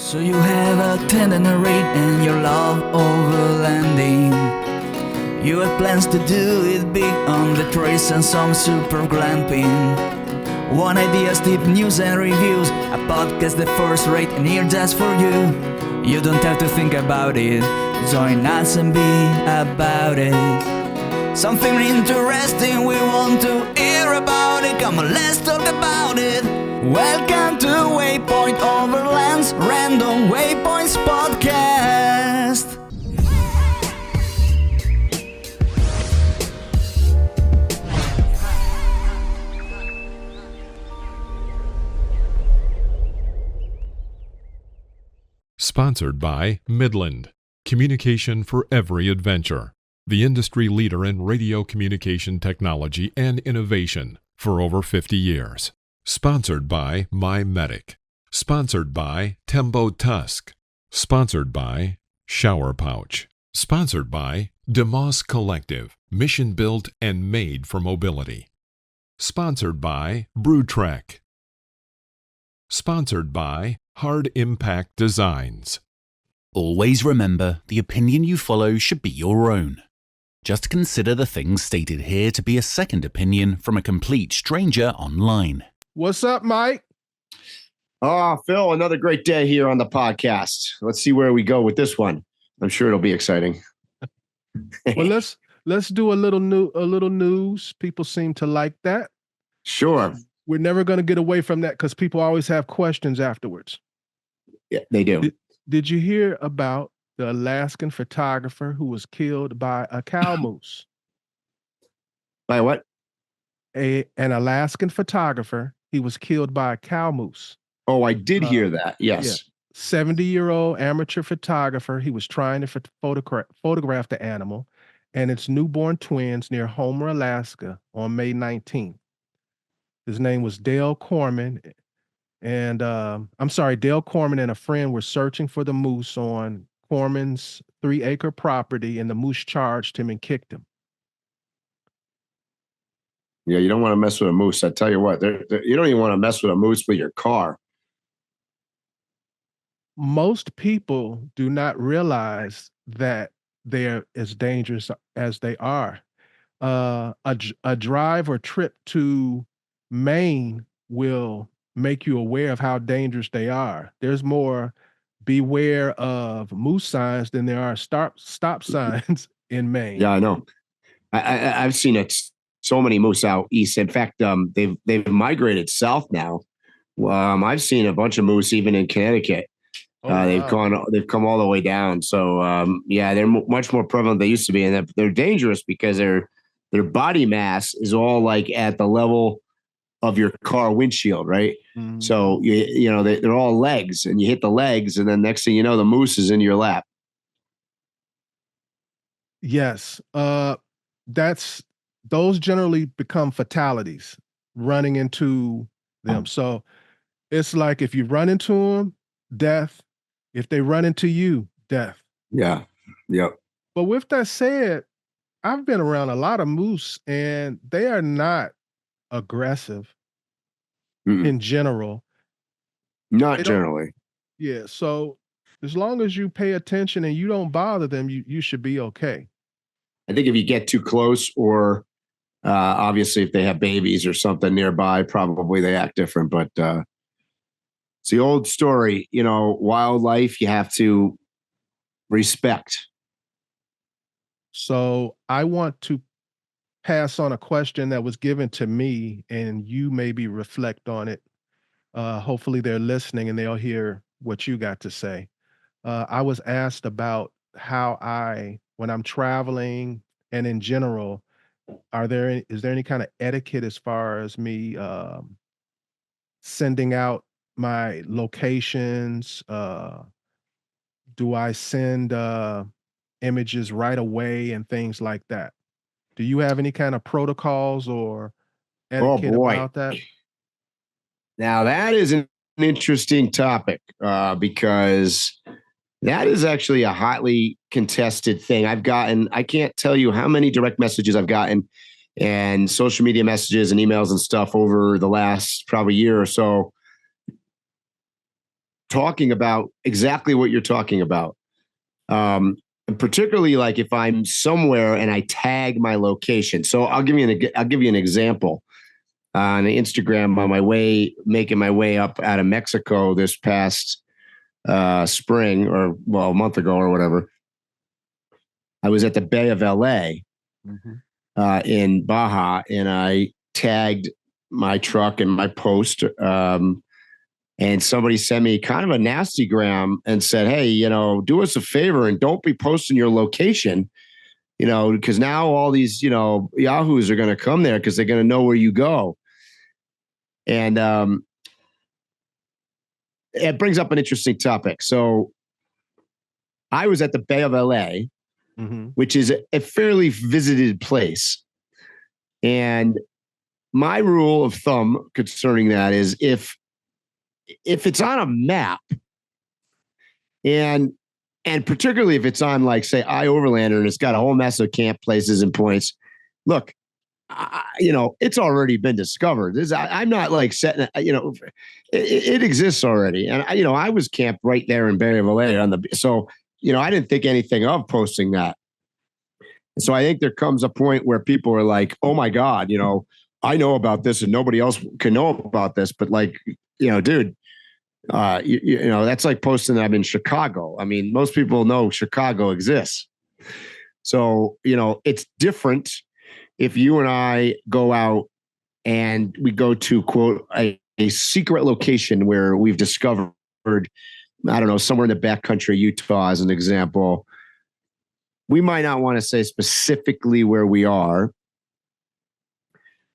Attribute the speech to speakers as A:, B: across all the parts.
A: So you have a itinerary and your love overlanding. You have plans to do it big on the trace and some super glamping. One idea, deep news and reviews, a podcast the first rate and here just for you. You don't have to think about it, join us and be about it. Something interesting we want to hear about it, come on let's talk about it. Welcome to Waypoint Overland's Random Waypoints Podcast.
B: Sponsored by Midland, communication for every adventure. The industry leader in radio communication technology and innovation for over 50 years. Sponsored by My Medic. Sponsored by Tembo Tusk. Sponsored by Shower Pouch. Sponsored by DeMoss Collective, mission built and made for mobility. Sponsored by BrewTrek. Sponsored by Hard Impact Designs.
C: Always remember, the opinion you follow should be your own. Just consider the things stated here to be a second opinion from a complete stranger online.
D: What's up, Mike?
E: Oh, Phil, another great day here on the podcast. Let's see where we go with this one. I'm sure it'll be exciting.
D: Well, let's do a little news. People seem to like that.
E: Sure.
D: We're never going to get away from that because people always have questions afterwards.
E: Yeah, they do.
D: Did you hear about the Alaskan photographer who was killed by a cow moose?
E: By what?
D: An Alaskan photographer. He was killed by a cow moose.
E: Oh, I did hear that. Yes.
D: Yeah. 70-year-old amateur photographer. He was trying to photograph the animal and its newborn twins near Homer, Alaska on May 19th. His name was Dale Corman. And Dale Corman and a friend were searching for the moose on Corman's 3-acre property, and the moose charged him and kicked him.
E: Yeah, you don't want to mess with a moose. I tell you what, you don't even want to mess with a moose with your car.
D: Most people do not realize that they're as dangerous as they are. A drive or trip to Maine will make you aware of how dangerous they are. There's more beware of moose signs than there are stop signs in Maine.
E: Yeah, I know. I've seen it. So many moose out east. In fact, they've migrated south now. I've seen a bunch of moose even in Connecticut. They've come all the way down. So yeah, they're much more prevalent than they used to be, and they're dangerous because their body mass is all like at the level of your car windshield, right? Mm-hmm. So you know they're all legs, and you hit the legs, and then next thing you know, the moose is in your lap.
D: Yes, those generally become fatalities, running into them. So it's like if you run into them, death. If they run into you, death.
E: Yeah. Yep.
D: But with that said, I've been around a lot of moose, and they are not aggressive in general.
E: Not generally.
D: Yeah. So as long as you pay attention and you don't bother them, you should be okay.
E: I think if you get too close, or obviously if they have babies or something nearby, probably they act different. But it's the old story, you know, wildlife you have to respect.
D: So I want to pass on a question that was given to me, and you maybe reflect on it. Hopefully they're listening and they'll hear what you got to say. I was asked about how when I'm traveling and in general, is there any kind of etiquette as far as me sending out my locations? Do I send images right away and things like that? Do you have any kind of protocols or etiquette about that?
E: Now that is an interesting topic because that is actually a hotly contested thing. I can't tell you how many direct messages I've gotten and social media messages and emails and stuff over the last probably year or so talking about exactly what you're talking about. And particularly like if I'm somewhere and I tag my location. So I'll give you an example. On Instagram, on my way, making my way up out of Mexico this past spring, or a month ago or whatever, I was at the Bay of LA in Baja, and I tagged my truck and my post. And somebody sent me kind of a nasty gram and said, "Hey, do us a favor and don't be posting your location, because now all these, yahoos are going to come there because they're going to know where you go." And it brings up an interesting topic. So I was at the Bay of LA, which is a fairly visited place. And my rule of thumb concerning that is if it's on a map, and particularly if it's on, like, say, Overlander, and it's got a whole mess of camp places and points, look, it's already been discovered. I'm not like setting, it exists already. And I was camped right there in Bay of LA so I didn't think anything of posting that. So I think there comes a point where people are like, "Oh my God, I know about this and nobody else can know about this." But like, dude, that's like posting that I'm in Chicago. I mean, most people know Chicago exists. So, it's different if you and I go out and we go to, quote, a secret location where we've discovered, I don't know, somewhere in the backcountry, Utah, as an example. We might not want to say specifically where we are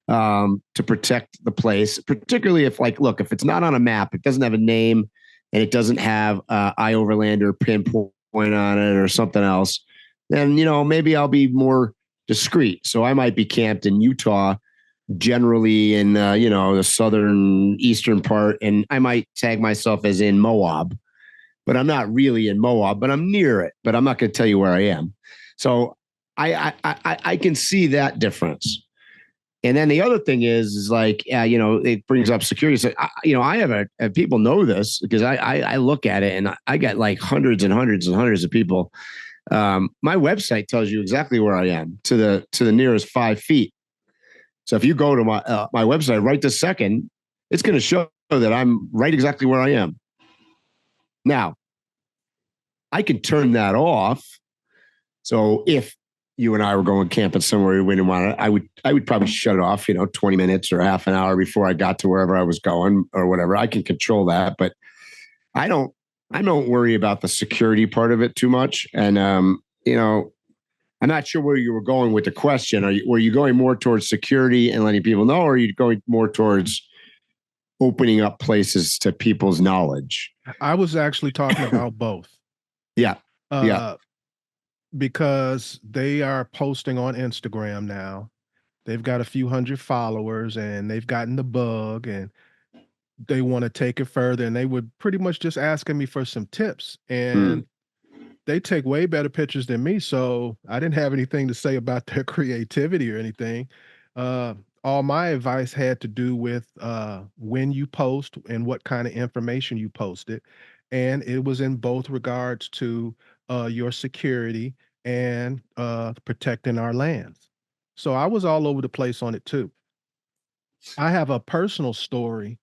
E: to protect the place, particularly if, like, look, if it's not on a map, it doesn't have a name, and it doesn't have Overlander pinpoint on it or something else, then, maybe I'll be more discreet. So I might be camped in Utah, generally in, the southern eastern part, and I might tag myself as in Moab, but I'm not really in Moab, but I'm near it, but I'm not going to tell you where I am. So I can see that difference. And then the other thing is like, it brings up security. So, I have people know this because I look at it and I get like hundreds and hundreds and hundreds of people. My website tells you exactly where I am to the nearest 5 feet. So if you go to my website right this second, it's going to show that I'm right exactly where I am. Now, I can turn that off. So if you and I were going camping somewhere we didn't want to, I would probably shut it off, 20 minutes or half an hour before I got to wherever I was going or whatever. I can control that, but I don't worry about the security part of it too much. And, I'm not sure where you were going with the question. Were you going more towards security and letting people know, or are you going more towards opening up places to people's knowledge?
D: I was actually talking about both.
E: Yeah.
D: Because they are posting on Instagram now. They've got a few hundred followers and they've gotten the bug and they want to take it further. And they were pretty much just asking me for some tips. And they take way better pictures than me. So I didn't have anything to say about their creativity or anything. All my advice had to do with when you post and what kind of information you posted. And it was in both regards to your security and protecting our lands. So I was all over the place on it too. I have a personal story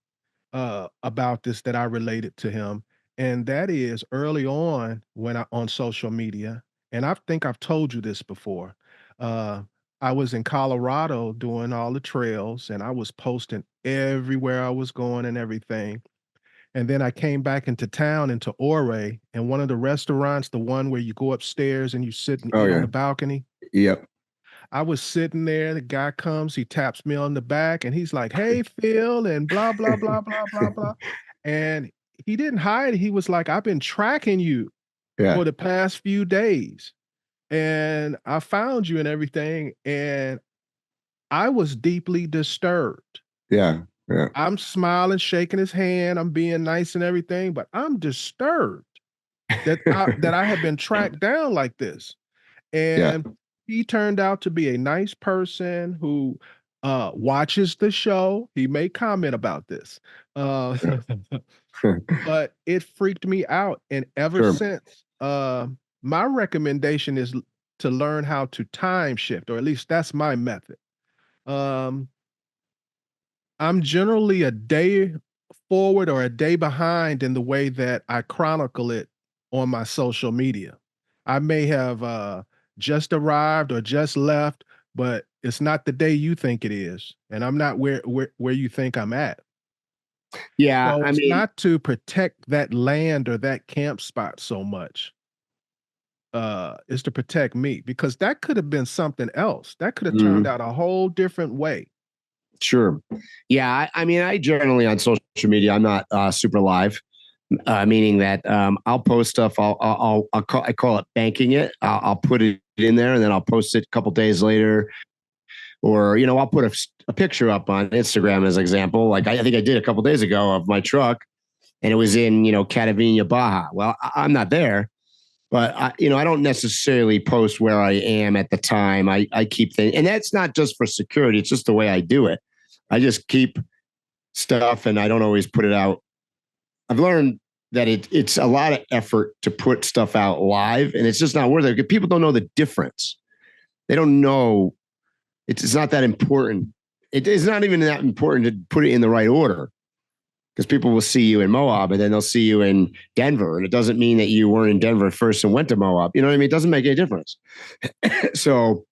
D: about this that I related to him. And that is early on on social media, and I think I've told you this before. I was in Colorado doing all the trails and I was posting everywhere I was going and everything. And then I came back into town into Ouray, and one of the restaurants, the one where you go upstairs and you sit and eat on the balcony.
E: Yep.
D: I was sitting there, the guy comes, he taps me on the back and he's like, "Hey, Phil," and blah, blah, blah, blah, blah, blah. And he didn't hide. He was like, "I've been tracking you for the past few days and I found you and everything." And I was deeply disturbed.
E: Yeah.
D: I'm smiling, shaking his hand. I'm being nice and everything, but I'm disturbed that I have been tracked down like this. And he turned out to be a nice person who watches the show. He may comment about this. but it freaked me out. And ever
E: Sure.
D: since, my recommendation is to learn how to time shift, or at least that's my method. I'm generally a day forward or a day behind in the way that I chronicle it on my social media. I may have just arrived or just left, but it's not the day you think it is, and I'm not where you think I'm at.
E: Yeah,
D: So
E: I
D: it's
E: mean,
D: not to protect that land or that camp spot so much. Is to protect me, because that could have been something else. That could have turned out a whole different way.
E: sure. Yeah, I mean, I generally on social media, I'm not super live, meaning that I'll post stuff. I call it banking it. I'll put it in there, and then I'll post it a couple days later. Or, I'll put a picture up on Instagram as an example. Like I think I did a couple days ago of my truck, and it was in, Catavinia, Baja. Well, I'm not there, but I don't necessarily post where I am at the time. I keep things, and that's not just for security. It's just the way I do it. I just keep stuff, and I don't always put it out. I've learned that it's a lot of effort to put stuff out live, and it's just not worth it because people don't know the difference. They don't know. It's not that important. It is not even that important to put it in the right order, because people will see you in Moab and then they'll see you in Denver. And it doesn't mean that you weren't in Denver first and went to Moab. You know what I mean? It doesn't make any difference. So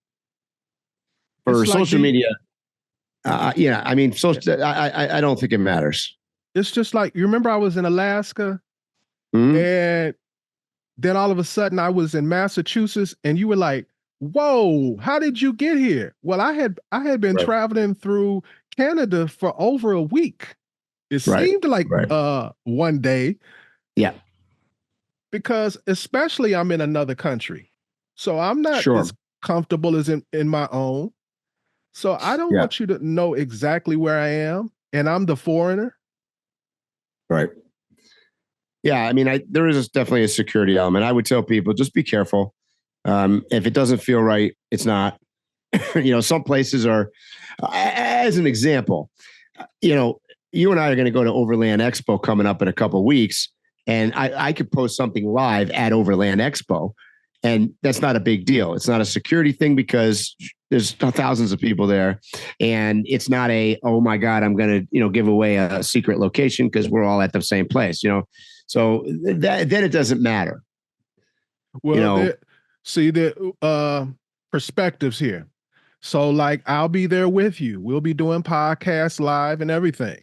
E: for social media, yeah, I mean, I don't think it matters.
D: It's just like, you remember I was in Alaska, and then all of a sudden I was in Massachusetts, and you were like, whoa, how did you get here? Well, I had been traveling through Canada for over a week. It seemed like one day.
E: Yeah.
D: Because especially I'm in another country. So I'm not as comfortable as in my own. So I don't want you to know exactly where I am, and I'm the foreigner.
E: Right. Yeah, I mean, there is definitely a security element. I would tell people, just be careful. If it doesn't feel right, it's not. Some places are, as an example, you and I are going to go to Overland Expo coming up in a couple of weeks, and I could post something live at Overland Expo, and that's not a big deal. It's not a security thing because there's thousands of people there, and it's not oh my God, I'm going to give away a secret location because we're all at the same place. So then it doesn't matter.
D: Well, see the perspectives here. So like, I'll be there with you. We'll be doing podcasts live and everything.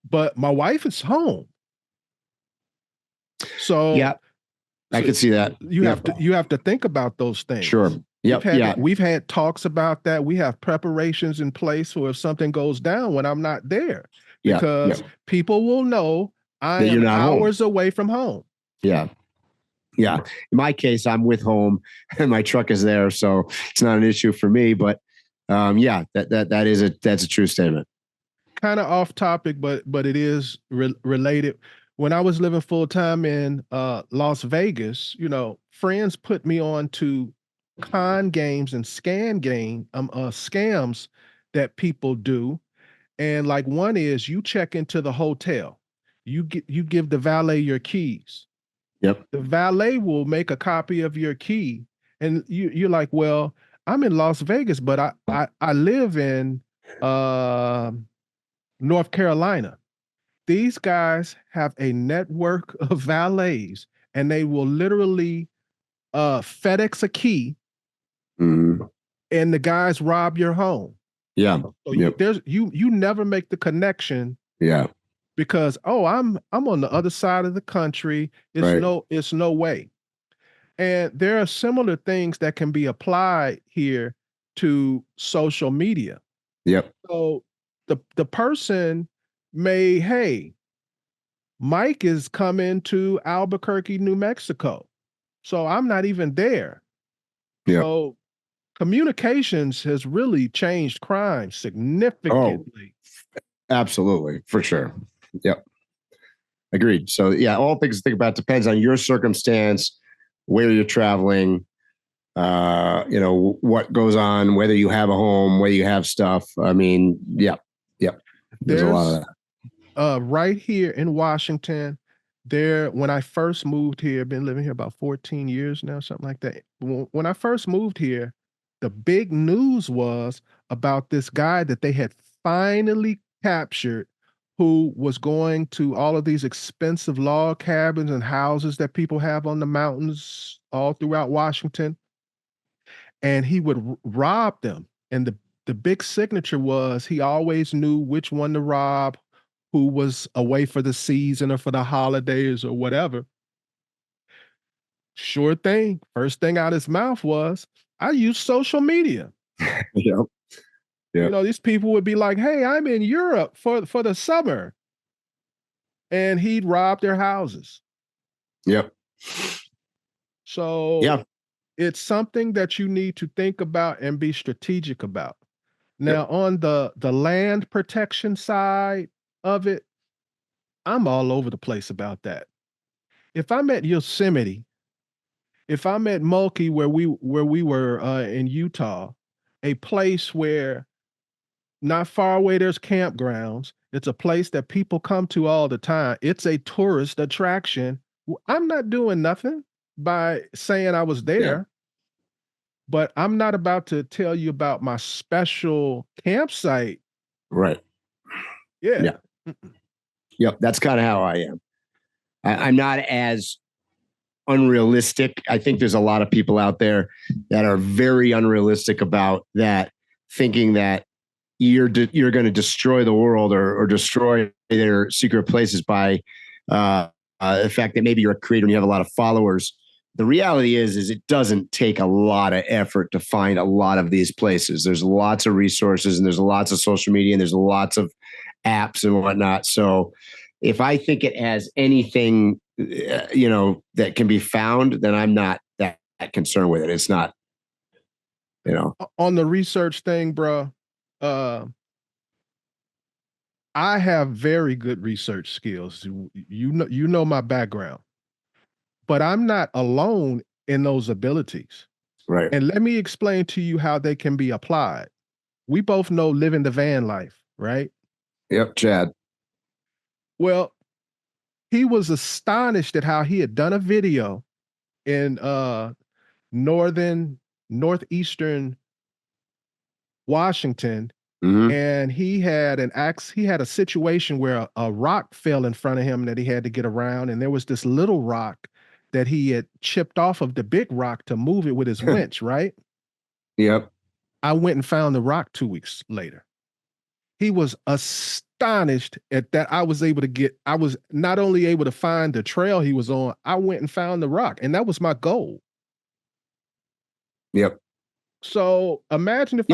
D: But my wife is home. So
E: yeah, I can see that.
D: You have to think about those things.
E: Sure.
D: We've had talks about that. We have preparations in place for if something goes down when I'm not there. Because people will know I am hours away from home.
E: Yeah. Yeah. In my case, I'm with home and my truck is there, so it's not an issue for me. But that's a true statement.
D: Kind of off topic, but it is related. When I was living full time in Las Vegas, friends put me on to con games and scams that people do. And like, one is, you check into the hotel, you give the valet your keys.
E: Yep.
D: The valet will make a copy of your key, and you're like, well, I'm in Las Vegas, but I live in North Carolina. These guys have a network of valets, and they will literally FedEx a key, and the guys rob your home.
E: Yeah.
D: So you never make the connection.
E: Yeah.
D: Because I'm on the other side of the country. It's no way. And there are similar things that can be applied here to social media.
E: Yep.
D: So the person may, hey, Mike is coming to Albuquerque, New Mexico. So I'm not even there.
E: Yep.
D: So communications has really changed crime significantly.
E: Oh, absolutely, for sure. Yep. Agreed. So yeah, all things to think about depends on your circumstance, where you're traveling, what goes on, whether you have a home, whether you have stuff. I mean, There's a lot of that.
D: Right here in Washington, when I first moved here, been living here about 14 years now, something like that. When I first moved here, the big news was about this guy that they had finally captured who was going to all of these expensive log cabins and houses that people have on the mountains all throughout Washington, and he would rob them. And the big signature was he always knew which one to rob, who was away for the season or for the holidays or whatever. Sure thing. First thing out his mouth was, I use social media.
E: Yep.
D: You know, these people would be like, hey, I'm in Europe for the summer. And he'd rob their houses.
E: Yep.
D: So
E: yeah,
D: it's something that you need to think about and be strategic about. Now, on the land protection side of it, I'm all over the place about that. If I'm at Yosemite, if I'm at Mulkey where we were in Utah, a place where not far away there's campgrounds, it's a place that people come to all the time. It's a tourist attraction. I'm not doing nothing by saying I was there, but I'm not about to tell you about my special campsite.
E: Right.
D: Yeah.
E: Yep. That's kind of how I am. I'm not as unrealistic. I think there's a lot of people out there that are very unrealistic about that, thinking that you're going to destroy the world or destroy their secret places by the fact that maybe you're a creator and you have a lot of followers. The reality is it doesn't take a lot of effort to find a lot of these places. There's lots of resources and there's lots of social media and there's lots of apps and whatnot. So if I think it has anything, that can be found, then I'm not that concerned with it. It's not,
D: On the research thing, bro, I have very good research skills. You know my background, but I'm not alone in those abilities.
E: right.
D: And let me explain to you how they can be applied. We both know living the van life, right?
E: Yep, Chad.
D: Well, he was astonished at how he had done a video in northeastern Washington, and he had a situation where a rock fell in front of him that he had to get around, and there was this little rock that he had chipped off of the big rock to move it with his winch, right?
E: Yep.
D: I went and found the rock 2 weeks later. He was astonished at that. I was not only able to find the trail he was on, I went and found the rock, and that was my goal.
E: Yep.
D: So imagine if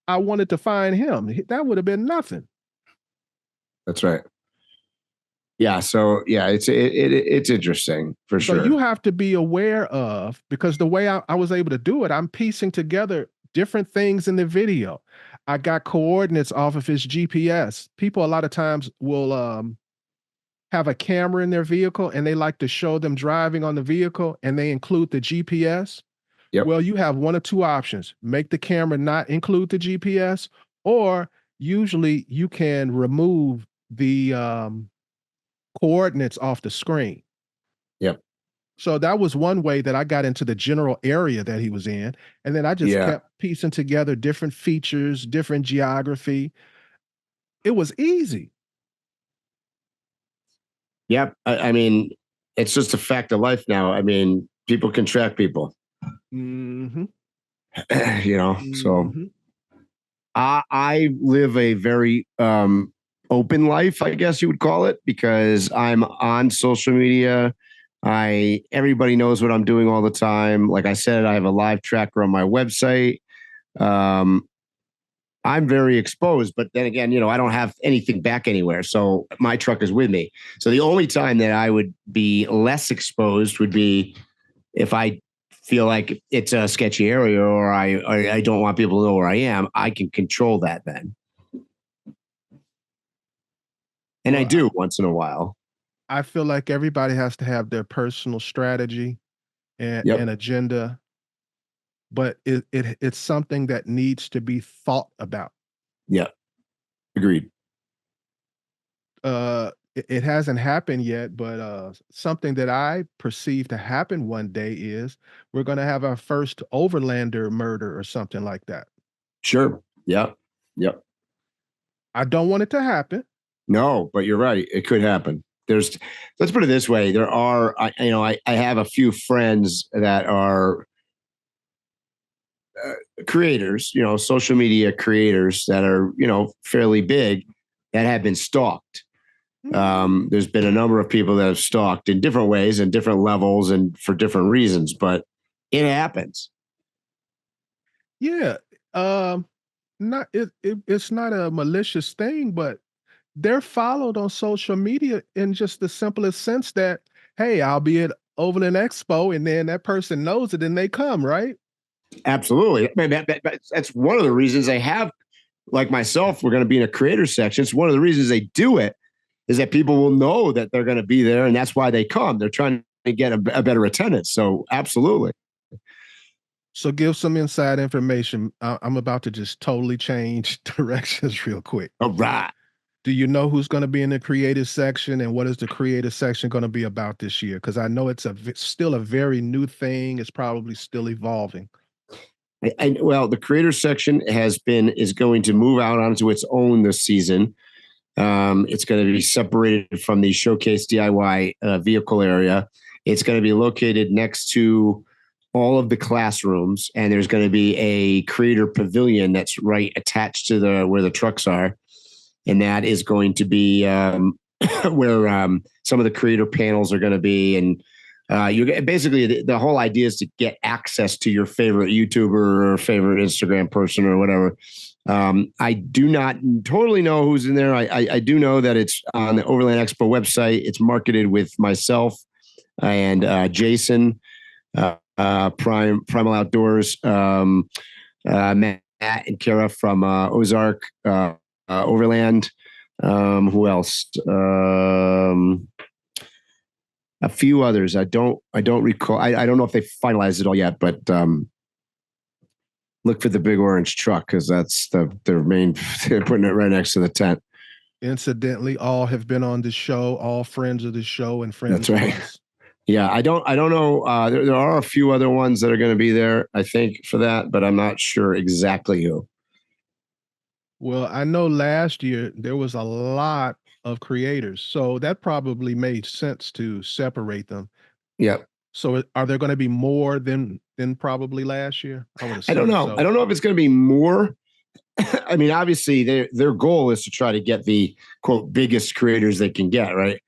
D: I wanted to find him, that would have been nothing.
E: That's right. Yeah. So yeah, it's interesting for sure.
D: So you have to be aware of, because the way I was able to do it, I'm piecing together different things in the video. I got coordinates off of his GPS. People a lot of times will have a camera in their vehicle and they like to show them driving on the vehicle and they include the GPS.
E: Yep.
D: Well, you have one of two options: make the camera not include the GPS, or usually you can remove the coordinates off the screen.
E: Yep.
D: So that was one way that I got into the general area that he was in. And then I just kept piecing together different features, different geography. It was easy.
E: Yep. I mean, it's just a fact of life now. I mean, people can track people.
D: Mm-hmm.
E: So I live a very open life, I guess you would call it, because I'm on social media. Everybody knows what I'm doing all the time. Like I said, I have a live tracker on my website. I'm very exposed, but then again, I don't have anything back anywhere. So my truck is with me. So the only time that I would be less exposed would be if I feel like it's a sketchy area or I don't want people to know where I am. I can control that then. And I do once in a while.
D: I feel like everybody has to have their personal strategy and agenda, but it's something that needs to be thought about.
E: Yeah. Agreed.
D: It hasn't happened yet, but something that I perceive to happen one day is we're going to have our first Overlander murder or something like that.
E: Sure. Yep. Yep.
D: I don't want it to happen.
E: No, but you're right. It could happen. Let's put it this way. There are, I have a few friends that are creators, social media creators that are, fairly big that have been stalked. There's been a number of people that have stalked in different ways and different levels and for different reasons, but it happens.
D: Yeah. It's not a malicious thing, but they're followed on social media in just the simplest sense that, hey, I'll be at Overland Expo, and then that person knows it and they come, right?
E: Absolutely. I mean, that's one of the reasons they have, like myself, we're going to be in a creator section. It's one of the reasons they do it is that people will know that they're going to be there, and that's why they come. They're trying to get a better attendance. So absolutely.
D: So give some inside information. I'm about to just totally change directions real quick.
E: All right.
D: Do you know who's going to be in the creative section, and what is the creative section going to be about this year? Because I know it's still a very new thing. It's probably still evolving.
E: Well, the creator section is going to move out onto its own this season. It's going to be separated from the showcase DIY vehicle area. It's going to be located next to all of the classrooms, and there's going to be a creator pavilion that's right attached to where the trucks are. And that is going to be where some of the creator panels are going to be. And you're basically the whole idea is to get access to your favorite YouTuber or favorite Instagram person or whatever. I do not totally know who's in there. I do know that it's on the Overland Expo website. It's marketed with myself and Jason, Primal Outdoors, Matt and Kara from Ozark. Overland. Who else? A few others. I don't recall. I don't know if they finalized it all yet, but look for the big orange truck because that's their main. They're putting it right next to the tent.
D: Incidentally, all have been on the show. All friends of the show and friends.
E: That's right. Yeah, I don't know. There are a few other ones that are going to be there, I think, for that, but I'm not sure exactly who.
D: Well, I know last year there was a lot of creators, so that probably made sense to separate them.
E: Yep.
D: So are there going to be more than probably last year?
E: I don't know. So. I don't know if it's going to be more. I mean, obviously their goal is to try to get the quote biggest creators they can get, right?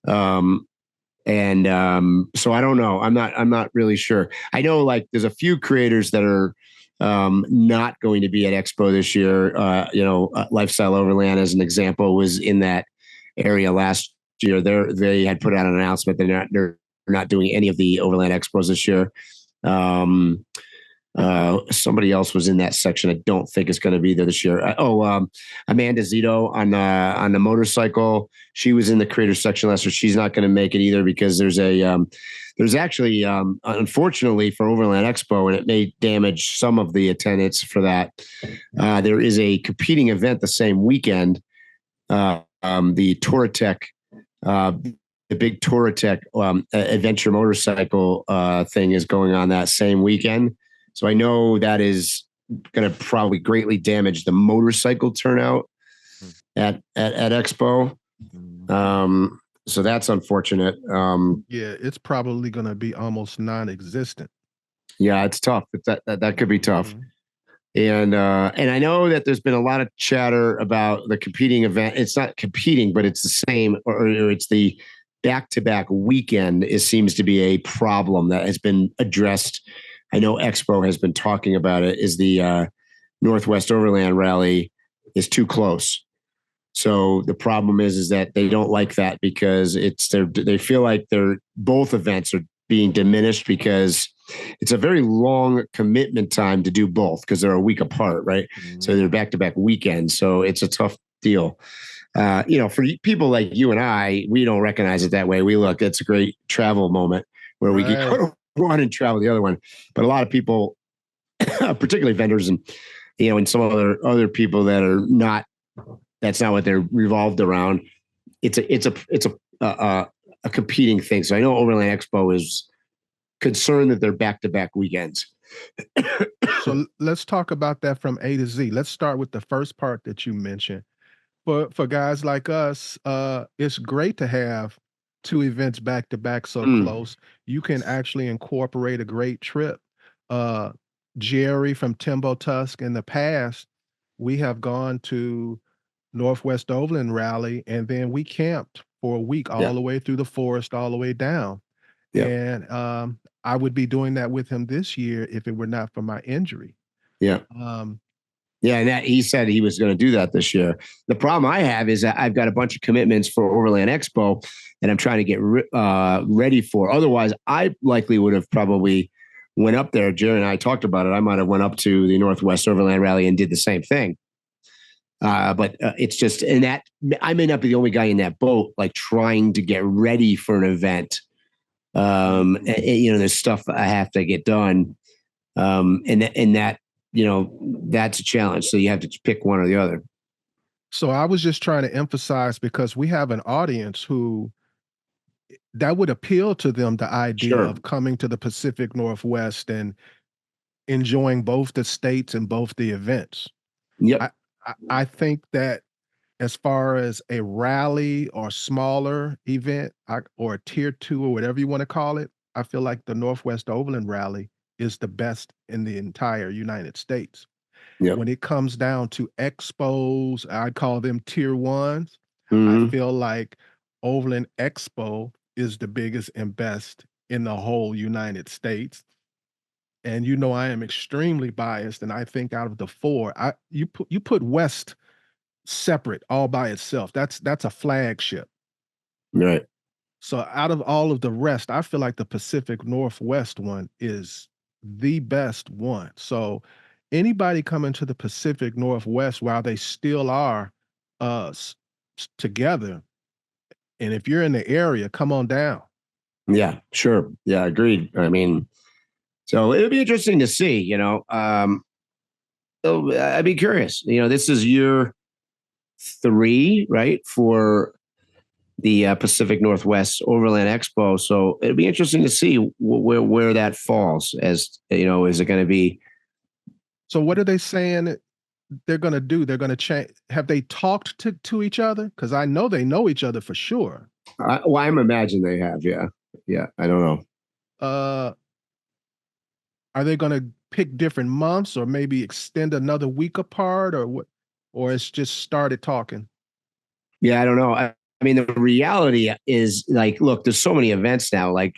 E: So I don't know. I'm not really sure. I know like there's a few creators that are not going to be at Expo this year. Lifestyle Overland, as an example, was in that area last year. They had put out an announcement that they're not doing any of the Overland Expos this year. Somebody else was in that section. I don't think is going to be there this year. Amanda Zito on the motorcycle. She was in the creator section last year. She's not going to make it either because there's actually, unfortunately for Overland Expo, and it may damage some of the attendance for that. There is a competing event the same weekend. The Touratech, the big Touratech adventure motorcycle thing is going on that same weekend. So I know that is going to probably greatly damage the motorcycle turnout at Expo. So that's unfortunate.
D: Yeah, it's probably going to be almost non-existent.
E: Yeah, it's tough. That could be tough. Mm-hmm. And I know that there's been a lot of chatter about the competing event. It's not competing, but it's the same, or it's the back-to-back weekend. It seems to be a problem that has been addressed. I know Expo has been talking about it. Is the Northwest Overland Rally is too close. So the problem is that they don't like that because they feel like both events are being diminished because it's a very long commitment time to do both because they're a week apart, right? Mm-hmm. So they're back-to-back weekends. So it's a tough deal. For people like you and I, we don't recognize it that way. It's a great travel moment where we can go to one and travel the other one. But a lot of people, particularly vendors and some other people that are not, that's not what they're revolved around. a competing thing. So I know Overland Expo is concerned that they're back-to-back weekends.
D: So let's talk about that from A to Z. Let's start with the first part that you mentioned. For guys like us, it's great to have two events back to back so close. You can actually incorporate a great trip. Jerry from Timbuktu, in the past, we have gone to Northwest Overland Rally, and then we camped for a week all the way through the forest, all the way down.
E: Yeah.
D: And I would be doing that with him this year if it were not for my injury.
E: Yeah. Yeah, and that he said he was going to do that this year. The problem I have is that I've got a bunch of commitments for Overland Expo that I'm trying to get ready for. Otherwise, I likely would have probably went up there. Jerry and I talked about it. I might have went up to the Northwest Overland Rally and did the same thing. But it's just, and that I may not be the only guy in that boat, like trying to get ready for an event. And, there's stuff I have to get done. And that, that's a challenge. So you have to pick one or the other.
D: So I was just trying to emphasize, because we have an audience who that would appeal to them, the idea of coming to the Pacific Northwest and enjoying both the states and both the events.
E: Yep.
D: I think that as far as a rally or smaller event, or a tier 2 or whatever you want to call it, I feel like the Northwest Overland Rally is the best in the entire United States.
E: Yep.
D: When it comes down to expos, I call them tier 1s. I feel like Overland Expo is the biggest and best in the whole United States. And I am extremely biased, and I think out of the 4, you put West separate all by itself. That's a flagship.
E: Right.
D: So out of all of the rest, I feel like the Pacific Northwest one is the best one. So anybody coming to the Pacific Northwest while they still are together, and if you're in the area, come on down.
E: Yeah, sure. Yeah, agreed. I mean, so it would be interesting to see, so I'd be curious. This is year 3, right, for the Pacific Northwest Overland Expo. So it'd be interesting to see where that falls. As is it going to be?
D: So what are they saying they're going to do? They're going to change. Have they talked to each other? Because I know they know each other for sure.
E: I'm imagining they have. Yeah. I don't know.
D: Are they going to pick different months, or maybe extend another week apart, or what? Or it's just started talking?
E: Yeah, I don't know. I mean, the reality is, like, look, there's so many events now. Like,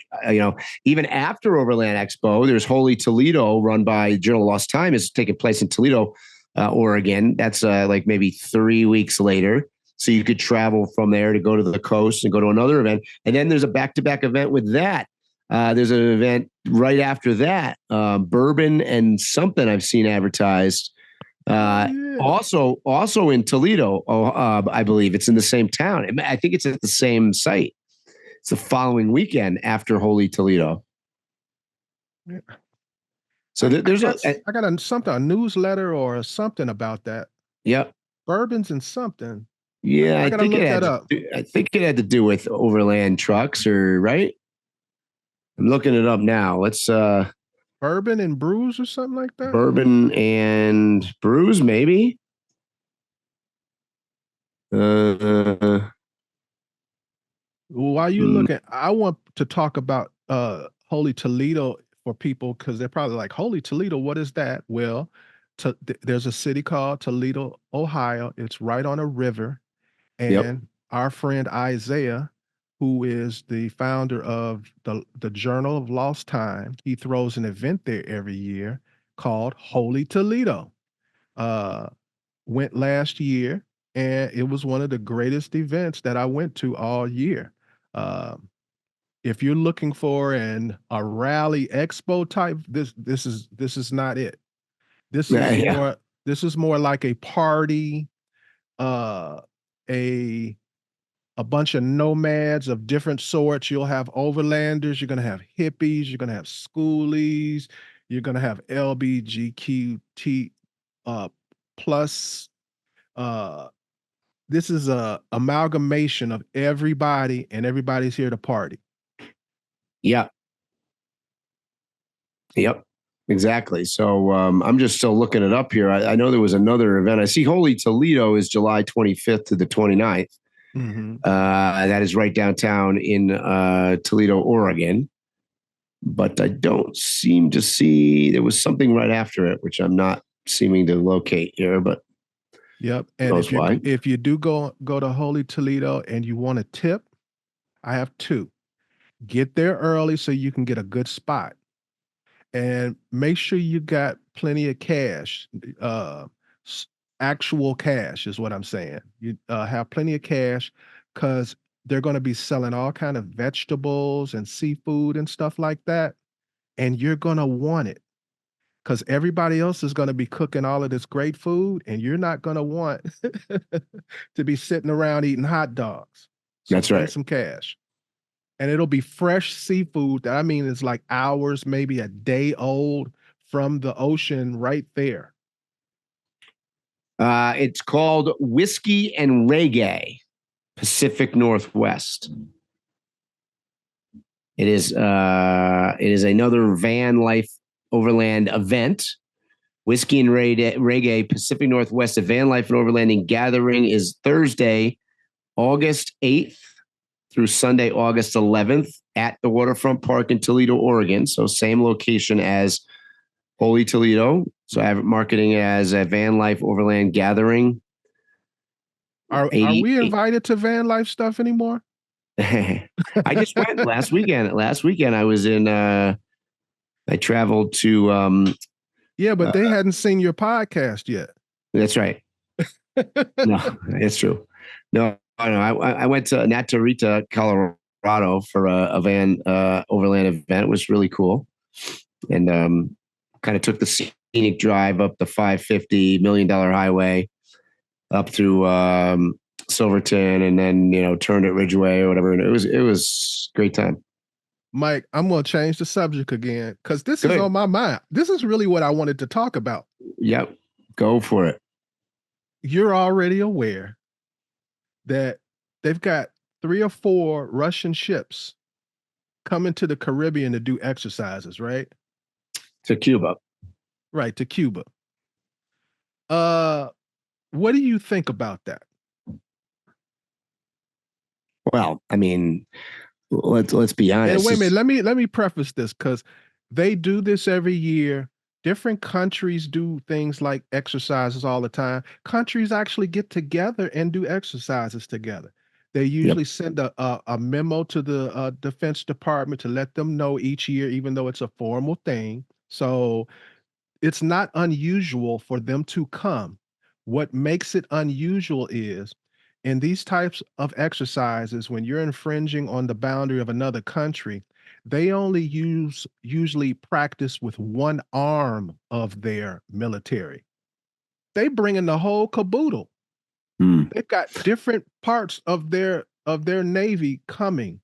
E: even after Overland Expo, there's Holy Toledo, run by Journal of Lost Time, is taking place in Toledo, Oregon. That's like maybe 3 weeks later. So you could travel from there to go to the coast and go to another event. And then there's a back-to-back event with that. There's an event right after that, Bourbon and something I've seen advertised. Also in Toledo, I believe it's in the same town. I think it's at the same site. It's the following weekend after Holy Toledo.
D: Yeah.
E: So
D: I got a newsletter or something about that.
E: Yep.
D: Bourbons and something.
E: Yeah,
D: I gotta look that up.
E: I think it had to do with Overland trucks, or right? I'm looking it up now. Let's
D: Bourbon and Brews or something like that.
E: Bourbon and Brews, maybe.
D: While you're looking, I want to talk about Holy Toledo for people, because they're probably like, Holy Toledo, what is that? Well, there's a city called Toledo, Ohio. It's right on a river. And our friend Isaiah, who is the founder of the Journal of Lost Time, he throws an event there every year called Holy Toledo. Went last year, and it was one of the greatest events that I went to all year. If you're looking for a rally expo type, this is not it. This is more like a party, a bunch of nomads of different sorts. You'll have overlanders, you're going to have hippies, you're going to have schoolies, you're going to have LBGQT plus this is a amalgamation of everybody, and everybody's here to party.
E: Yep. Yep. Exactly. So I'm just still looking it up here. I know there was another event. I see Holy Toledo is July 25th to the 29th.
D: Mm-hmm.
E: That is right downtown in Toledo, Oregon. But I don't seem to see, there was something right after it, which I'm not seeming to locate here, but
D: yep. And if you do go to Holy Toledo and you want a tip, I have two. Get there early so you can get a good spot. And make sure you got plenty of cash. Actual cash is what I'm saying. You have plenty of cash, because they're going to be selling all kind of vegetables and seafood and stuff like that. And you're going to want it, because everybody else is going to be cooking all of this great food, and you're not going to want to be sitting around eating hot dogs. So
E: that's right.
D: Some cash. And it'll be fresh seafood that, I mean, it's like hours, maybe a day old from the ocean right there.
E: It's called Whiskey and Reggae, Pacific Northwest. It is another van life overland event. Whiskey and Reggae, Pacific Northwest, a van life and overlanding gathering is Thursday, August 8th through Sunday, August 11th at the Waterfront Park in Toledo, Oregon. So same location as Holy Toledo. So I have it marketing as a van life overland gathering.
D: Are we invited to van life stuff anymore?
E: I just went last weekend. Last weekend I was in, I traveled to.
D: Yeah, but they hadn't seen your podcast yet.
E: That's right. No, it's true. No, I went to Naturita, Colorado for a van overland event. It was really cool. And kind of took the scenic drive up the $550 million highway up through Silverton, and then, turned at Ridgeway or whatever. And it was a great time.
D: Mike, I'm going to change the subject again, because this is on my mind. This is really what I wanted to talk about.
E: Yep. Go for it.
D: You're already aware that they've got 3 or 4 Russian ships coming to the Caribbean to do exercises, right?
E: To Cuba.
D: Right, to Cuba. What do you think about that?
E: Well, I mean, let's be honest.
D: And wait a minute, let me preface this, because they do this every year. Different countries do things like exercises all the time. Countries actually get together and do exercises together. They usually send a memo to the Defense Department to let them know each year, even though it's a formal thing. So it's not unusual for them to come. What makes it unusual is, in these types of exercises, when you're infringing on the boundary of another country, they only usually practice with one arm of their military. They bring in the whole caboodle. They've got different parts of their Navy coming.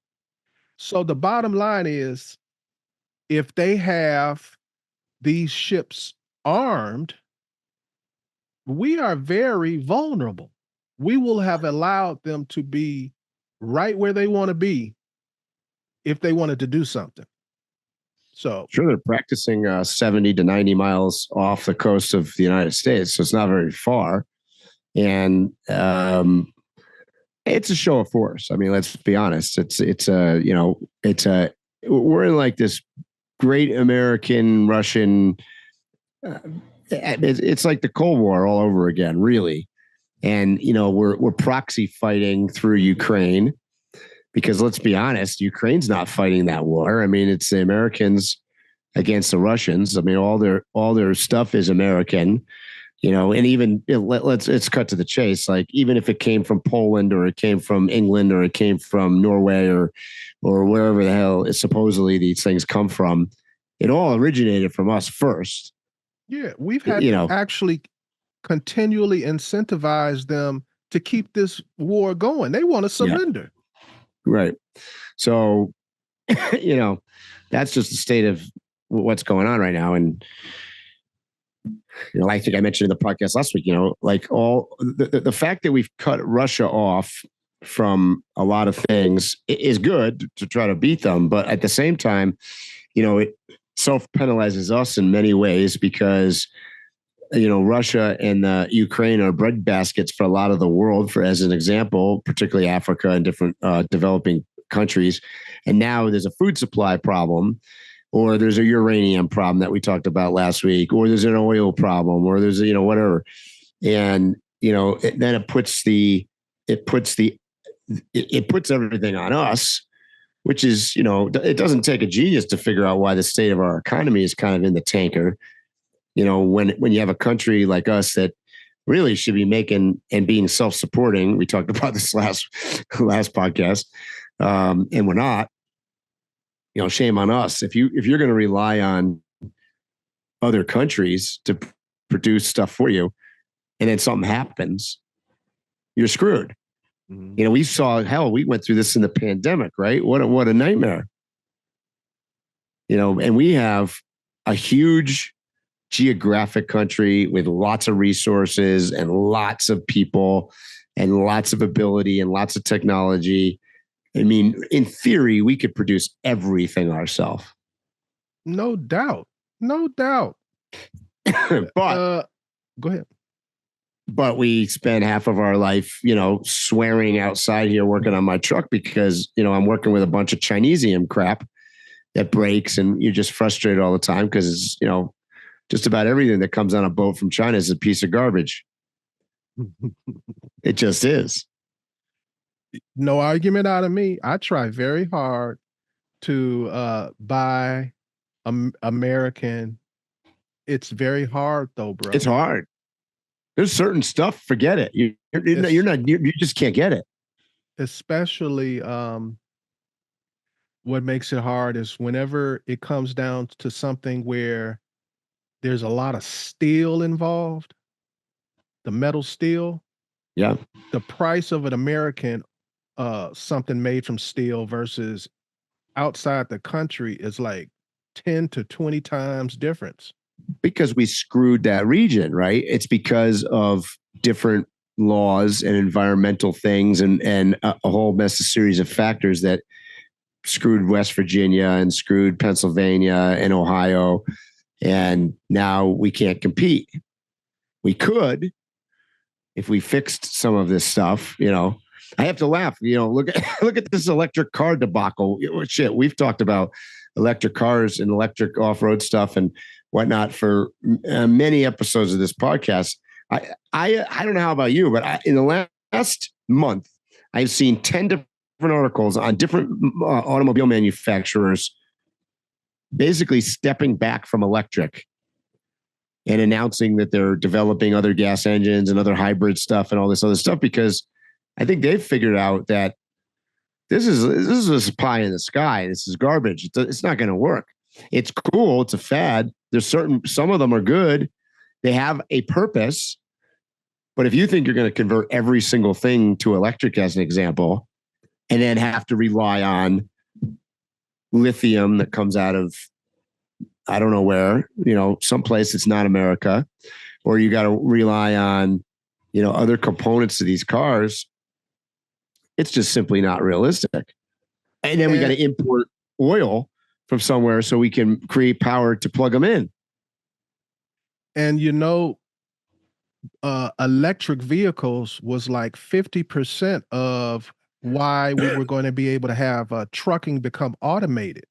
D: So the bottom line is, if they have these ships armed, we are very vulnerable. We will have allowed them to be right where they want to be if they wanted to do something. So
E: sure, they're practicing 70 to 90 miles off the coast of the United States, so it's not very far. And it's a show of force. I mean, let's be honest. We're in like this great American Russian. It's like the Cold War all over again, really. And we're proxy fighting through Ukraine, because let's be honest, Ukraine's not fighting that war. I mean, it's the Americans against the Russians. I mean, all their stuff is American. And even let's cut to the chase. Like, even if it came from Poland, or it came from England, or it came from Norway, or wherever the hell supposedly these things come from, it all originated from us first.
D: Yeah, we've had to actually continually incentivize them to keep this war going. They want to surrender.
E: Yeah. Right. So, that's just the state of what's going on right now. And I think I mentioned in the podcast last week, like all the fact that we've cut Russia off from a lot of things is good to try to beat them. But at the same time, it self-penalizes us in many ways because, Russia and Ukraine are breadbaskets for a lot of the world, for as an example, particularly Africa and different developing countries. And now there's a food supply problem, or there's a uranium problem that we talked about last week, or there's an oil problem, or there's, whatever. And, then it puts everything on us, which is, it doesn't take a genius to figure out why the state of our economy is kind of in the tanker. When you have a country like us that really should be making and being self-supporting. We talked about this last podcast, and we're not. Shame on us. If you're going to rely on other countries to produce stuff for you, and then something happens, you're screwed. Mm-hmm. We saw we went through this in the pandemic, right? What a nightmare. And we have a huge geographic country with lots of resources and lots of people and lots of ability and lots of technology. I mean, in theory, we could produce everything ourselves.
D: No doubt.
E: But
D: go ahead.
E: But we spend half of our life, swearing outside here working on my truck because, I'm working with a bunch of Chinesium crap that breaks, and you're just frustrated all the time because it's, just about everything that comes on a boat from China is a piece of garbage. It just is.
D: No argument out of me. I try very hard to buy American. It's very hard though, bro.
E: It's hard. There's certain stuff. Forget it. You just can't get it.
D: Especially what makes it hard is whenever it comes down to something where there's a lot of steel involved, the metal steel.
E: Yeah.
D: The price of an American something made from steel versus outside the country is like 10 to 20 times difference.
E: Because we screwed that region, right? It's because of different laws and environmental things and a whole series of factors that screwed West Virginia and screwed Pennsylvania and Ohio. And now we can't compete. We could if we fixed some of this stuff, I have to laugh. Look at this electric car debacle. Shit, we've talked about electric cars and electric off-road stuff and whatnot for many episodes of this podcast. I don't know how about you, but in the last month, I've seen 10 different articles on different automobile manufacturers basically stepping back from electric and announcing that they're developing other gas engines and other hybrid stuff and all this other stuff, because I think they've figured out that this is a pie in the sky. This is garbage. It's not going to work. It's cool. It's a fad. Some of them are good. They have a purpose. But if you think you're going to convert every single thing to electric, as an example, and then have to rely on lithium that comes out of, I don't know where, someplace it's not America, or you got to rely on, other components to these cars, it's just simply not realistic. And then we got to import oil from somewhere so we can create power to plug them in.
D: And electric vehicles was like 50% of why we were going to be able to have trucking become automated.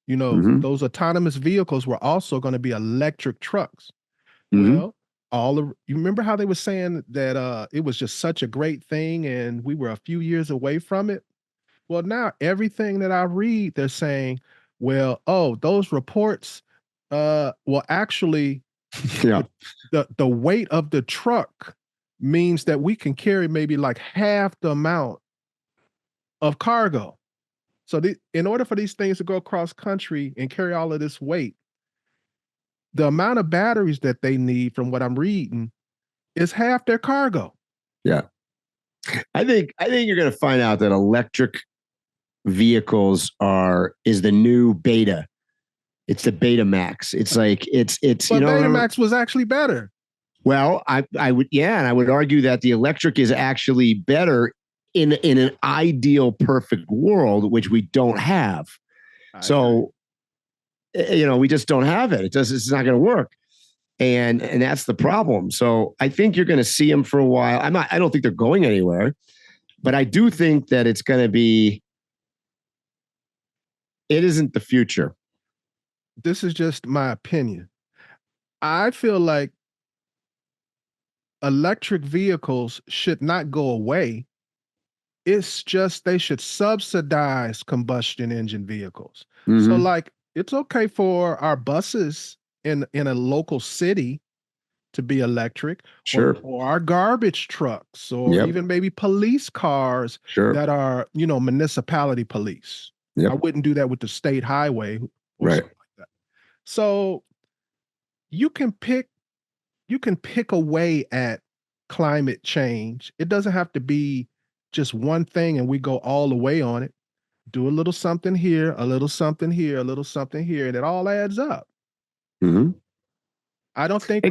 E: Mm-hmm.
D: Those autonomous vehicles were also going to be electric trucks.
E: Mm-hmm.
D: Well, you remember how they were saying that it was just such a great thing and we were a few years away from it? Well, now everything that I read, they're saying, well, those reports, well, actually,
E: yeah,
D: the weight of the truck means that we can carry maybe like half the amount of cargo. So in order for these things to go across country and carry all of this weight, the amount of batteries that they need, from what I'm reading, is half their cargo.
E: Yeah. I think you're going to find out that electric vehicles is the new beta It's the Betamax. It's like it's
D: But Betamax was actually better.
E: Well, I would and I would argue that the electric is actually better in an ideal perfect world, which we don't have. So we just don't have it. It's not going to work. And that's the problem. So I think you're going to see them for a while. I don't think they're going anywhere, but I do think that it's going to be, it isn't the future.
D: This is just my opinion. I feel like electric vehicles should not go away. It's just they should subsidize combustion engine vehicles. So like, it's okay for our buses in a local city to be electric, or our garbage trucks, or even maybe police cars that are, municipality police. I wouldn't do that with the state highway or something like that. So you can pick away at climate change. It doesn't have to be just one thing and we go all the way on it. Do a little something here, a little something here, a little something here, and it all adds up. I don't think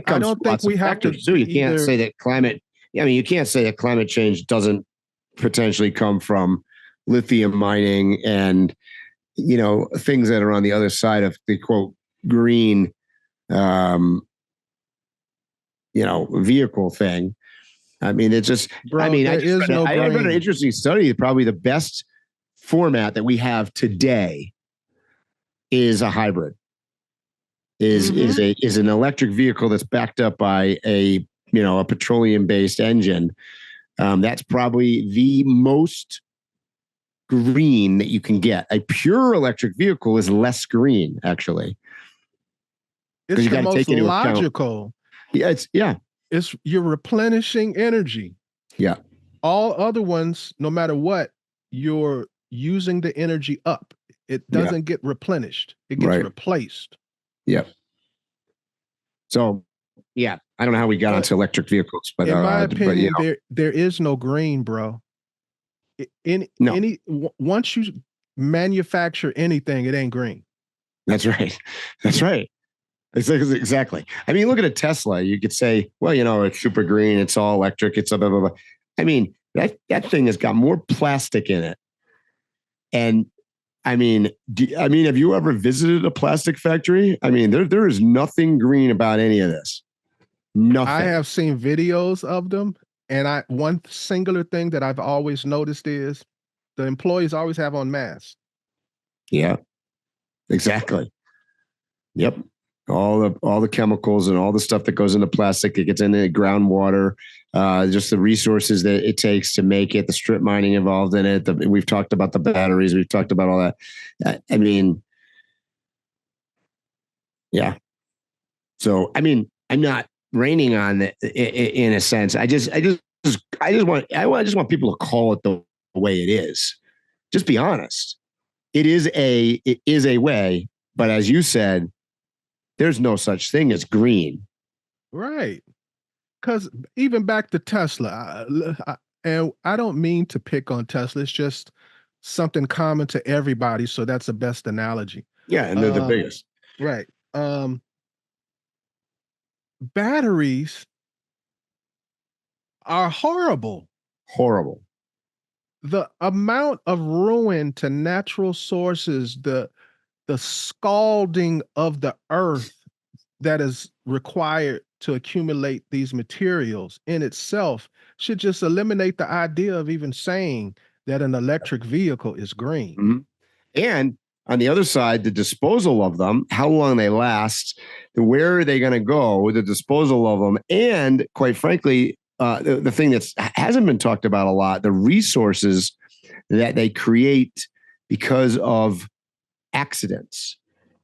D: we have to.
E: You can't say that climate. You can't say that climate change doesn't potentially come from lithium mining and things that are on the other side of the quote green, vehicle thing. It's just.
D: Bro,
E: I read an interesting study. Probably the best format that we have today is a hybrid. Is an electric vehicle that's backed up by a petroleum based engine. That's probably the most green that you can get. A pure electric vehicle is less green, actually.
D: It's the most logical. It's you're replenishing energy.
E: Yeah.
D: All other ones, no matter what, you're using the energy up. It doesn't get replenished. It gets replaced.
E: Yeah. So, I don't know how we got onto electric vehicles, but
D: in my opinion, there is no green, bro. Once you manufacture anything, it ain't green.
E: That's right. That's right. Exactly. Look at a Tesla. You could say, well, it's super green. It's all electric. It's blah, blah, blah. That thing has got more plastic in it. And have you ever visited a plastic factory? There is nothing green about any of this. Nothing.
D: I have seen videos of them. And one singular thing that I've always noticed is the employees always have on masks.
E: Yeah, exactly. Yep. All the chemicals and all the stuff that goes into plastic, it gets into the groundwater, just the resources that it takes to make it, the strip mining involved in it. We've talked about the batteries. We've talked about all that. So, I'm not raining on it in a sense. I just want people to call it the way it is. Just be honest. It is a way, but as you said, there's no such thing as green.
D: Right. Because even back to Tesla, and I don't mean to pick on Tesla. It's just something common to everybody. So that's the best analogy.
E: Yeah, and they're the biggest.
D: Right. Batteries are horrible.
E: Horrible.
D: The amount of ruin to natural sources, the scalding of the earth that is required to accumulate these materials in itself should just eliminate the idea of even saying that an electric vehicle is green.
E: And on the other side, the disposal of them, how long they last, where are they going to go with the disposal of them, and quite frankly, the thing that hasn't been talked about a lot, the resources that they create because of accidents.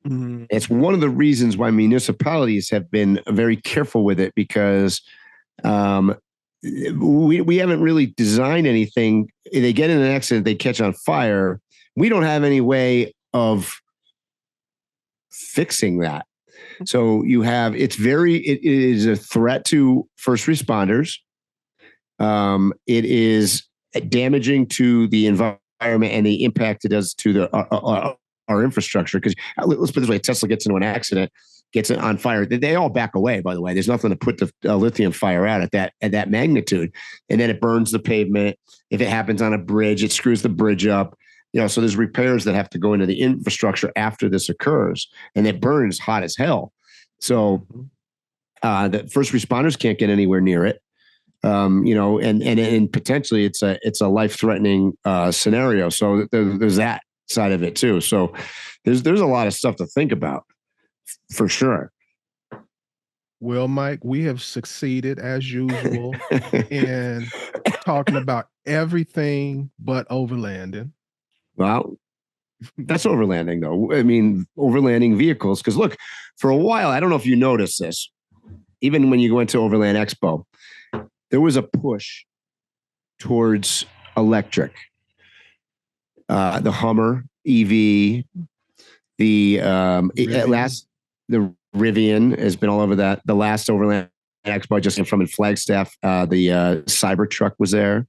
E: It's one of the reasons why municipalities have been very careful with it, because we haven't really designed anything. They get in an accident, they catch on fire. We don't have any way of fixing that. So it is a threat to first responders. It is damaging to the environment and the impact it does to our our infrastructure. Because let's put it this way: Tesla gets into an accident, gets it on fire. They all back away. By the way, there's nothing to put the lithium fire out at that magnitude, and then it burns the pavement. If it happens on a bridge, it screws the bridge up. So there's repairs that have to go into the infrastructure after this occurs, and it burns hot as hell. So the first responders can't get anywhere near it. And potentially it's a life-threatening scenario. So there's that side of it too. So there's a lot of stuff to think about for sure.
D: Well, Mike, we have succeeded as usual in talking about everything but overlanding.
E: Well, that's overlanding though. I mean, overlanding vehicles. Because look, for a while, I don't know if you noticed this, even when you went to Overland Expo, there was a push towards electric. The Hummer EV, the Rivian has been all over that. The last Overland Expo I just came from in Flagstaff, the Cybertruck was there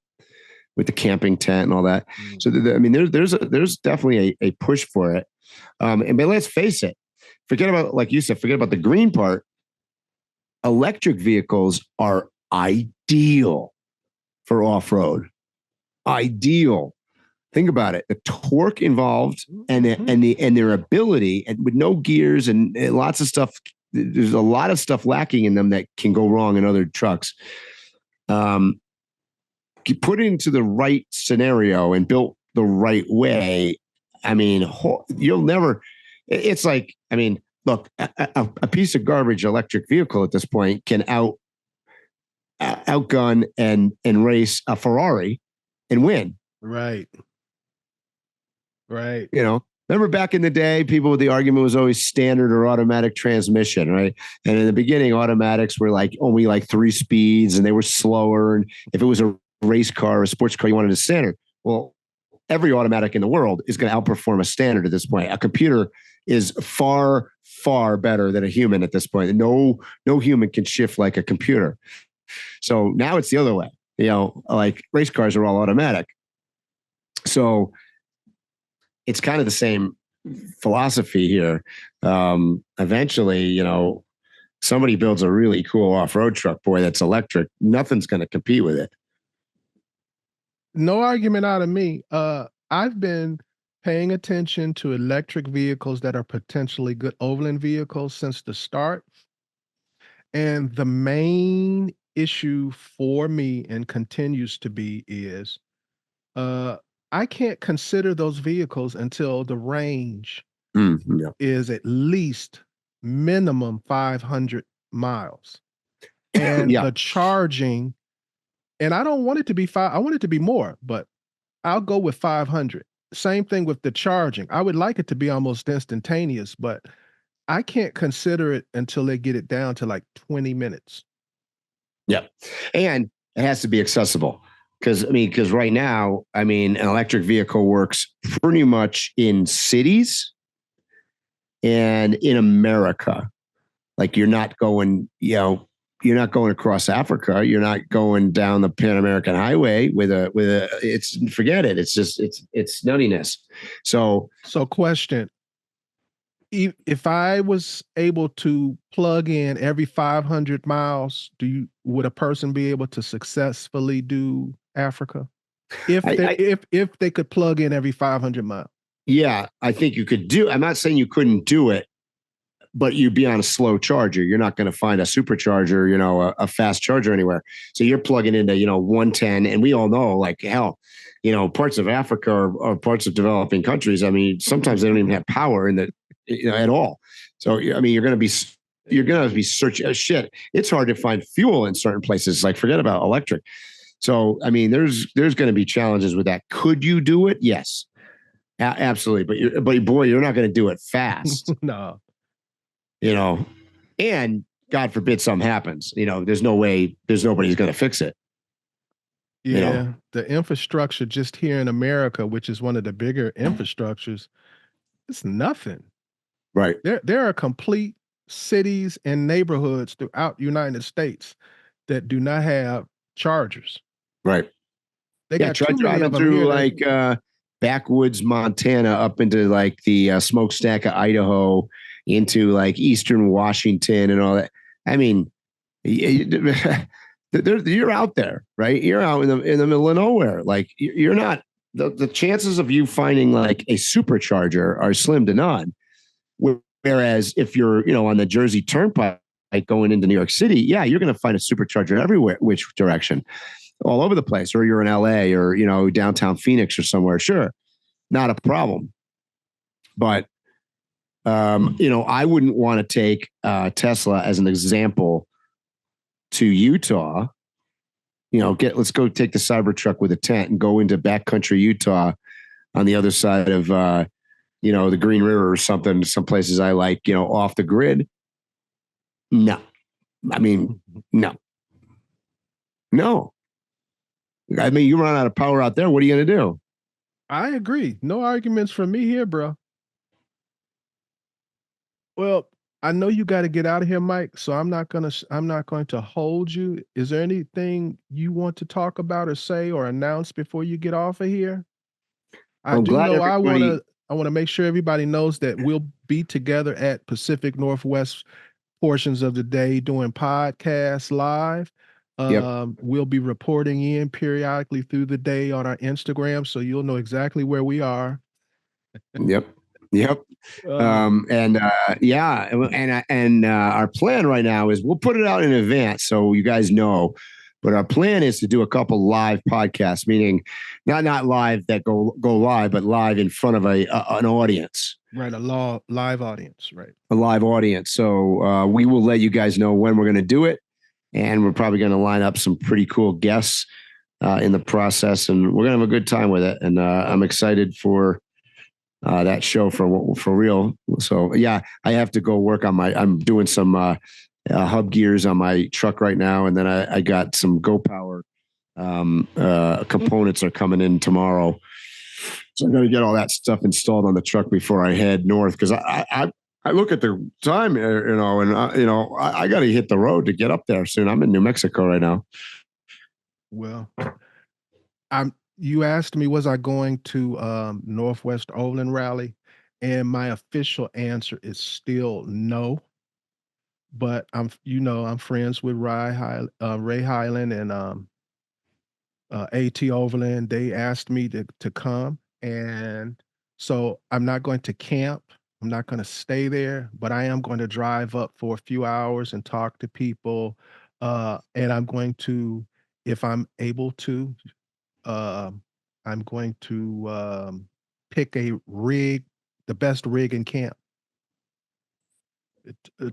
E: with the camping tent and all that. So there's definitely a push for it. But let's face it, forget about, like you said, forget about the green part. Electric vehicles are ideal for off-road. Ideal. Think about it. The torque involved and their ability, and with no gears and lots of stuff. There's a lot of stuff lacking in them that can go wrong in other trucks. Put it into the right scenario and built the right way. I mean, you'll never. It's like, I mean, look, a piece of garbage electric vehicle at this point can outgun and race a Ferrari and win.
D: Right.
E: Remember back in the day, the argument was always standard or automatic transmission, right? And in the beginning, automatics were only 3 speeds and they were slower. And if it was a race car or a sports car, you wanted a standard. Well, every automatic in the world is going to outperform a standard at this point. A computer is far, far better than a human at this point. No human can shift like a computer. So now it's the other way. Race cars are all automatic. So it's kind of the same philosophy here. Eventually, somebody builds a really cool off-road truck, boy, that's electric. Nothing's going to compete with it.
D: No argument out of me. I've been paying attention to electric vehicles that are potentially good overland vehicles since the start. And the main issue for me, and continues to be, is I can't consider those vehicles until the range is at least minimum 500 miles. And the charging, and I don't want it to be I want it to be more, but I'll go with 500. Same thing with the charging. I would like it to be almost instantaneous, but I can't consider it until they get it down to 20 minutes.
E: Yeah. And it has to be accessible. Because right now, an electric vehicle works pretty much in cities and in America. You're not going, you're not going across Africa. You're not going down the Pan American Highway forget it. It's just, it's nuttiness. So
D: question, if I was able to plug in every 500 miles, would a person be able to successfully do Africa if they could plug in every 500 miles?
E: Yeah, I think you could I'm not saying you couldn't do it, but you'd be on a slow charger. You're not going to find a supercharger, a fast charger anywhere. So you're plugging into, 110, and we all know, hell, parts of Africa or parts of developing countries. Sometimes they don't even have power at all. So you're going to be searching. Shit, it's hard to find fuel in certain places. Forget about electric. So there's going to be challenges with that. Could you do it? Yes, absolutely. But boy, you're not going to do it fast.
D: No.
E: And God forbid something happens. There's nobody's going to fix it.
D: Yeah, the infrastructure just here in America, which is one of the bigger infrastructures, it's nothing.
E: Right.
D: There are complete cities and neighborhoods throughout the United States that do not have chargers.
E: Right.
D: They got
E: try driving through backwoods Montana up into like the smokestack of Idaho, into like Eastern Washington and all that. I mean, you're out there, right? You're out in the middle of nowhere. Like you're not, the chances of you finding like a supercharger are slim to none. Whereas if you're, on the Jersey Turnpike going into New York City, yeah, you're going to find a supercharger everywhere, which direction, all over the place. Or you're in LA or, downtown Phoenix or somewhere. Sure. Not a problem. But, I wouldn't want to take Tesla as an example to Utah. Let's go take the Cybertruck with a tent and go into backcountry Utah on the other side of, the Green River or something, some places I like, off the grid. No. I mean, no. I mean, you run out of power out there. What are you going to do?
D: I agree. No arguments from me here, bro. Well, I know you got to get out of here, Mike. So I'm not going to hold you. Is there anything you want to talk about or say or announce before you get off of here? I want to make sure everybody knows that we'll be together at Pacific Northwest portions of the day doing podcasts live. We'll be reporting in periodically through the day on our Instagram, so you'll know exactly where we are.
E: Yep. And our plan right now is we'll put it out in advance so you guys know. But our plan is to do a couple live podcasts, meaning not live that go live, but live in front of an audience.
D: Right, live audience, right.
E: A live audience. So we will let you guys know when we're going to do it. And we're probably going to line up some pretty cool guests in the process. And we're going to have a good time with it. And I'm excited for that show for real. So, yeah, I have to go work on I'm doing some hub gears on my truck right now. And then I got some Go Power components are coming in tomorrow. So I'm going to get all that stuff installed on the truck before I head north. Cause I look at the time, and I got to hit the road to get up there soon. I'm in New Mexico right now.
D: Well, you asked me, was I going to Northwest Overland Rally? And my official answer is still no. But I'm friends with Ray Highland and AT Overland. They asked me to come, and so I'm not going to camp. I'm not going to stay there, but I am going to drive up for a few hours and talk to people. And I'm going to, if I'm able to, I'm going to pick a rig, the best rig in camp.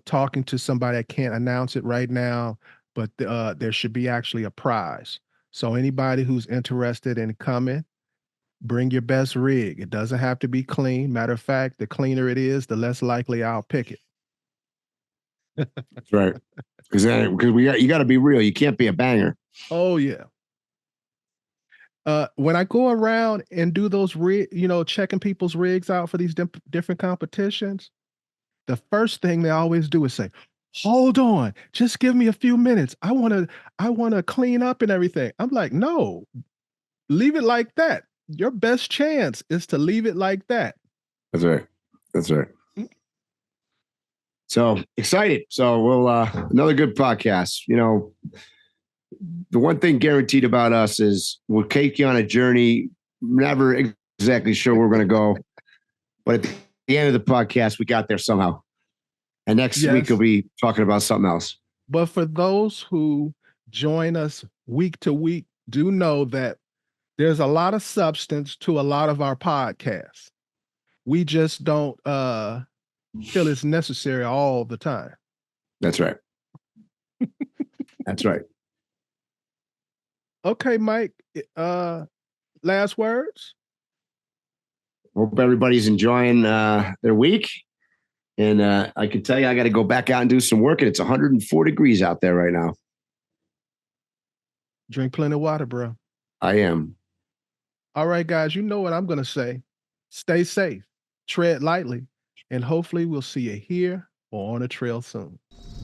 D: Talking to somebody, I can't announce it right now, but there should be actually a prize. So anybody who's interested in coming, bring your best rig. It doesn't have to be clean. Matter of fact, the cleaner it is, the less likely I'll pick it.
E: That's right. Because you got to be real. You can't be a banger.
D: Oh yeah. When I go around and do those checking people's rigs out for these different competitions, the first thing they always do is say, "Hold on, just give me a few minutes. I want to clean up and everything." I'm like, "No, leave it like that. Your best chance is to leave it like that."
E: That's right. So excited. So we'll another good podcast. The one thing guaranteed about us is we'll take you on a journey. Never exactly sure where we're going to go, but at the end of the podcast, we got there somehow. And next week we'll be talking about something else.
D: But for those who join us week to week, do know that there's a lot of substance to a lot of our podcasts. We just don't feel it's necessary all the time.
E: That's right. That's right.
D: Okay, Mike, last words?
E: Hope everybody's enjoying their week. And I can tell you, I got to go back out and do some work. And it's 104 degrees out there right now.
D: Drink plenty of water, bro.
E: I am.
D: All right, guys, you know what I'm going to say. Stay safe, tread lightly, and hopefully we'll see you here or on a trail soon.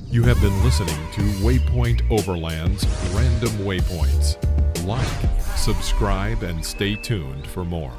B: You have been listening to Waypoint Overland's Random Waypoints. Like, subscribe, and stay tuned for more.